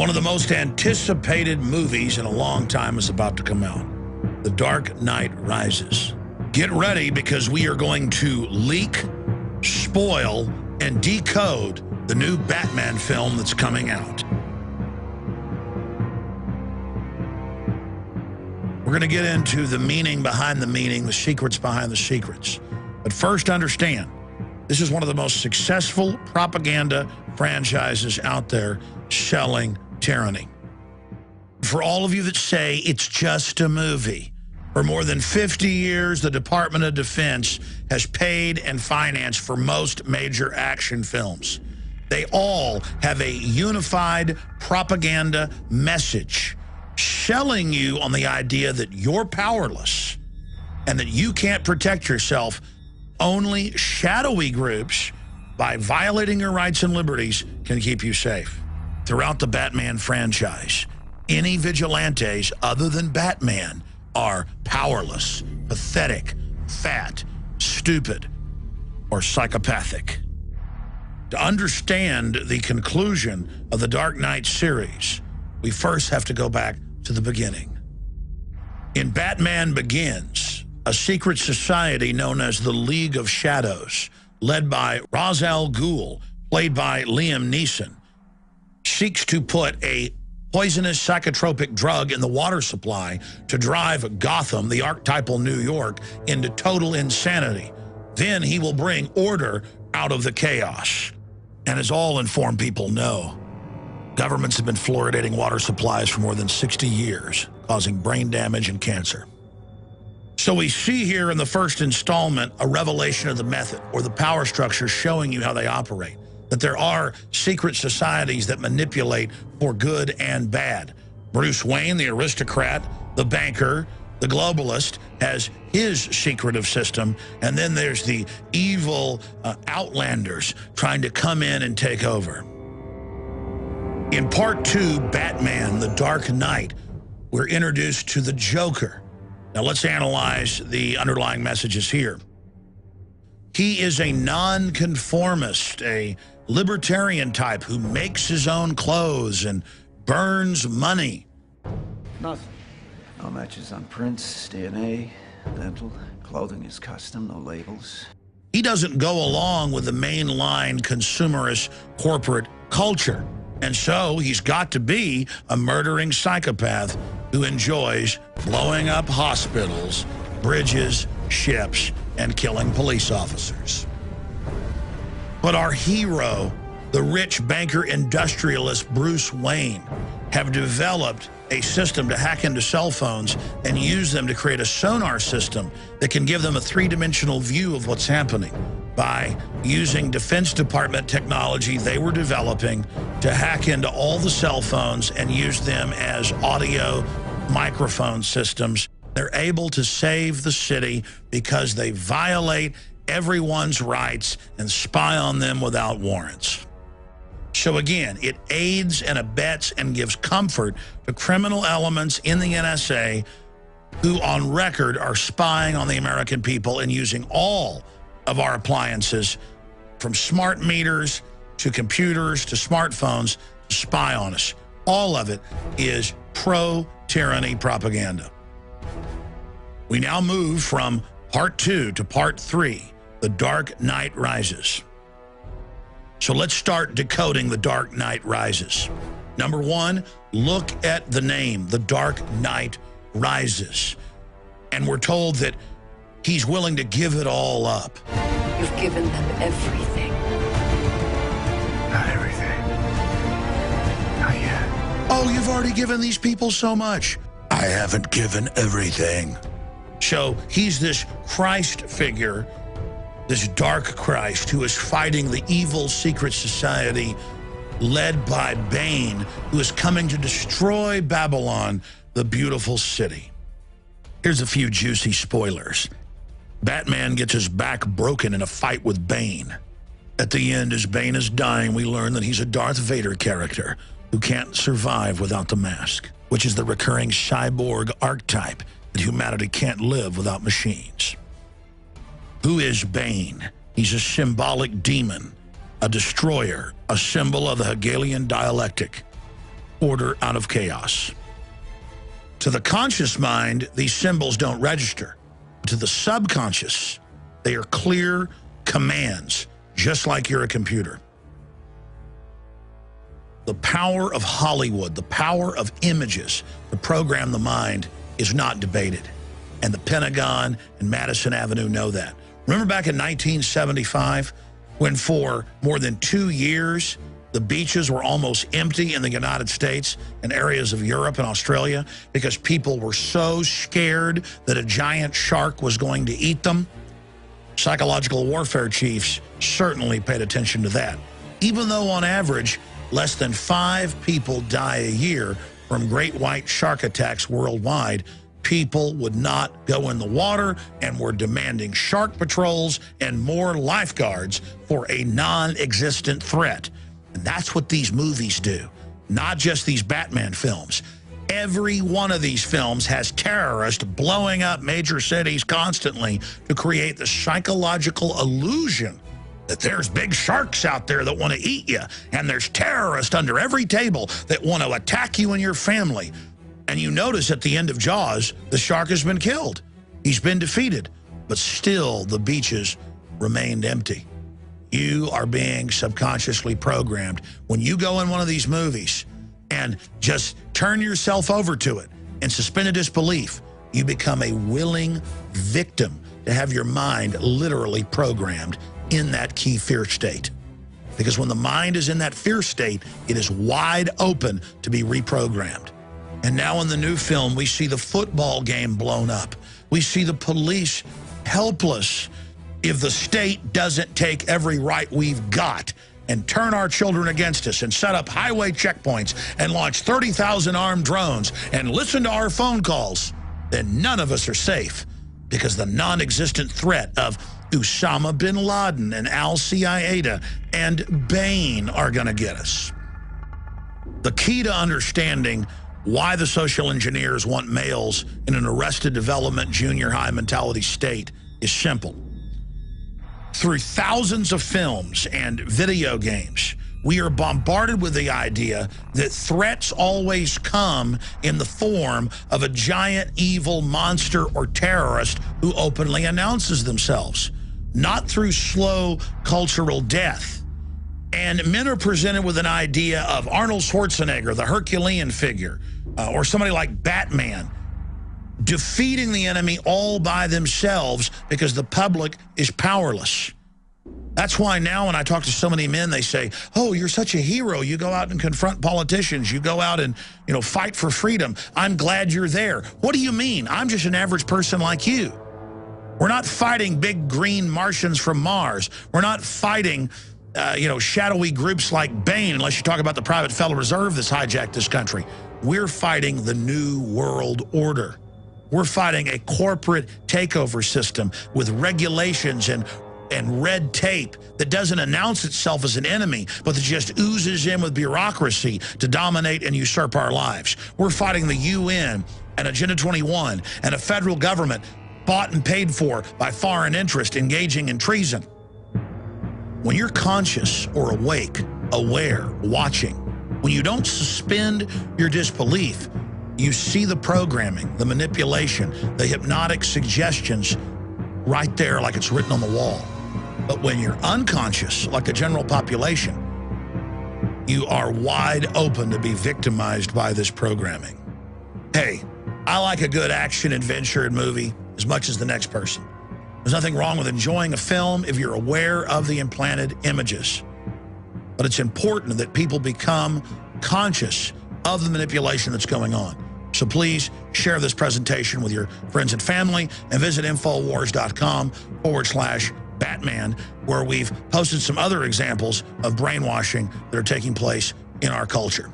One of the most anticipated movies in a long time is about to come out. The Dark Knight Rises. Get ready, because we are going to leak, spoil, and decode the new Batman film that's coming out. We're going to get into the meaning behind the meaning, the secrets behind the secrets. But first, understand, this is one of the most successful propaganda franchises out there selling tyranny. For all of you that say it's just a movie, for more than 50 years, the Department of Defense has paid and financed for most major action films. They all have a unified propaganda message selling you on the idea that you're powerless and that you can't protect yourself. Only shadowy groups, by violating your rights and liberties, can keep you safe. Throughout the Batman franchise, any vigilantes other than Batman are powerless, pathetic, fat, stupid, or psychopathic. To understand the conclusion of the Dark Knight series, we first have to go back to the beginning. In Batman Begins, a secret society known as the League of Shadows, led by Ra's al Ghul, played by Liam Neeson, seeks to put a poisonous psychotropic drug in the water supply to drive Gotham, the archetypal New York, into total insanity. Then he will bring order out of the chaos. And as all informed people know, governments have been fluoridating water supplies for more than 60 years, causing brain damage and cancer. So we see here in the first installment a revelation of the method, or the power structure, showing you how they operate. That there are secret societies that manipulate for good and bad. Bruce Wayne, the aristocrat, the banker, the globalist, has his secretive system, and then there's the evil outlanders trying to come in and take over. In part 2, Batman, the Dark Knight, we're introduced to the Joker. Now let's analyze the underlying messages here. He is a nonconformist, a libertarian type who makes his own clothes and burns money. Nothing. No matches on prints, DNA, dental, clothing is custom, no labels. He doesn't go along with the mainline consumerist corporate culture. And so he's got to be a murdering psychopath who enjoys blowing up hospitals, bridges, ships, and killing police officers. But our hero, the rich banker industrialist Bruce Wayne, have developed a system to hack into cell phones and use them to create a sonar system that can give them a three-dimensional view of what's happening by using Defense Department technology they were developing to hack into all the cell phones and use them as audio microphone systems. They're able to save the city because they violate everyone's rights and spy on them without warrants. So again, it aids and abets and gives comfort to criminal elements in the NSA who on record are spying on the American people and using all of our appliances, from smart meters to computers to smartphones, to spy on us. All of it is pro-tyranny propaganda. We now move from part 2 to part 3, The Dark Knight Rises. So let's start decoding The Dark Knight Rises. Number 1, look at the name, The Dark Knight Rises. And we're told that he's willing to give it all up. You've given them everything. Not everything. Not yet. Oh, you've already given these people so much. I haven't given everything. So he's this Christ figure, this dark Christ who is fighting the evil secret society led by Bane, who is coming to destroy Babylon, the beautiful city. Here's a few juicy spoilers. Batman gets his back broken in a fight with Bane. At the end, as Bane is dying, we learn that he's a Darth Vader character who can't survive without the mask, which is the recurring cyborg archetype that humanity can't live without machines. Who is Bane? He's a symbolic demon, a destroyer, a symbol of the Hegelian dialectic. order out of chaos. To the conscious mind, these symbols don't register. To the subconscious, they are clear commands, just like you're a computer. The power of Hollywood, the power of images to program the mind is not debated. And the Pentagon and Madison Avenue know that. Remember back in 1975, when for more than 2 years, the beaches were almost empty in the United States and areas of Europe and Australia because people were so scared that a giant shark was going to eat them? Psychological warfare chiefs certainly paid attention to that. Even though on average, less than 5 people die a year from great white shark attacks worldwide, people would not go in the water and were demanding shark patrols and more lifeguards for a non-existent threat. And that's what these movies do, not just these Batman films. Every one of these films has terrorists blowing up major cities constantly to create the psychological illusion that there's big sharks out there that want to eat you, and there's terrorists under every table that want to attack you and your family. And you notice at the end of Jaws, the shark has been killed. He's been defeated, but still the beaches remained empty. You are being subconsciously programmed. When you go in one of these movies and just turn yourself over to it in suspended disbelief, you become a willing victim to have your mind literally programmed in that key fear state. Because when the mind is in that fear state, it is wide open to be reprogrammed. And now in the new film, we see the football game blown up. We see the police helpless if the state doesn't take every right we've got and turn our children against us and set up highway checkpoints and launch 30,000 armed drones and listen to our phone calls, then none of us are safe because the non-existent threat of Osama bin Laden and Al-Qaeda and Bane are going to get us. The key to understanding why the social engineers want males in an arrested development junior high mentality state is simple. Through thousands of films and video games, we are bombarded with the idea that threats always come in the form of a giant evil monster or terrorist who openly announces themselves, not through slow cultural death. And men are presented with an idea of Arnold Schwarzenegger, the Herculean figure, or somebody like Batman, defeating the enemy all by themselves because the public is powerless. That's why now when I talk to so many men, they say, oh, you're such a hero. You go out and confront politicians. You go out and, fight for freedom. I'm glad you're there. What do you mean? I'm just an average person like you. We're not fighting big green Martians from Mars. We're not fighting shadowy groups like Bane, unless you talk about the private Federal Reserve that's hijacked this country. We're fighting the New World Order. We're fighting a corporate takeover system with regulations and red tape that doesn't announce itself as an enemy, but that just oozes in with bureaucracy to dominate and usurp our lives. We're fighting the UN and Agenda 21 and a federal government bought and paid for by foreign interest engaging in treason. When you're conscious or awake, aware, watching, when you don't suspend your disbelief, you see the programming, the manipulation, the hypnotic suggestions right there like it's written on the wall. But when you're unconscious, like the general population, you are wide open to be victimized by this programming. Hey, I like a good action, adventure, and movie as much as the next person. There's nothing wrong with enjoying a film if you're aware of the implanted images. But it's important that people become conscious of the manipulation that's going on. So please share this presentation with your friends and family and visit Infowars.com/Batman, where we've posted some other examples of brainwashing that are taking place in our culture.